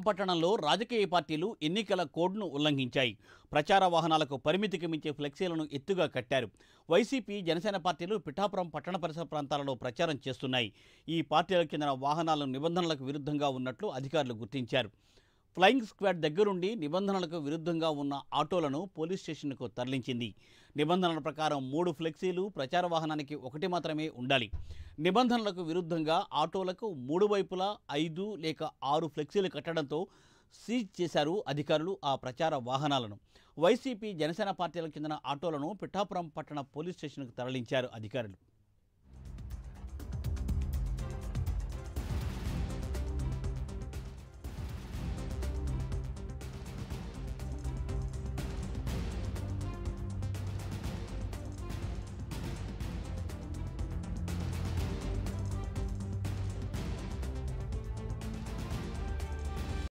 పట్టణంలో రాజకీయ పార్టీలు ఎన్నికల కోడ్ను ఉల్లంఘించాయి. ప్రచార వాహనాలకు పరిమితికి మించే ఫ్లెక్సీలను ఎత్తుగా కట్టారు. వైసీపీ, జనసేన పార్టీలు పిఠాపురం పట్టణ పరిసర ప్రాంతాలలో ప్రచారం చేస్తున్నాయి. ఈ పార్టీలకు చెందిన వాహనాలు నిబంధనలకు విరుద్ధంగా ఉన్నట్లు అధికారులు గుర్తించారు. ఫ్లయింగ్ స్క్వాడ్ దగ్గరుండి నిబంధనలకు విరుద్ధంగా ఉన్న ఆటోలను పోలీస్ స్టేషన్కు తరలించింది. నిబంధనల ప్రకారం 3 ఫ్లెక్సీలు ప్రచార వాహనానికి 1 మాత్రమే ఉండాలి. నిబంధనలకు విరుద్ధంగా ఆటోలకు 3 వైపులా 5 లేక 6 ఫ్లెక్సీలు కట్టడంతో సీజ్ చేశారు అధికారులు ఆ ప్రచార వాహనాలను. వైసీపీ, జనసేన పార్టీలకు చెందిన ఆటోలను పిఠాపురం పట్టణ పోలీస్ స్టేషన్కు తరలించారు అధికారులు.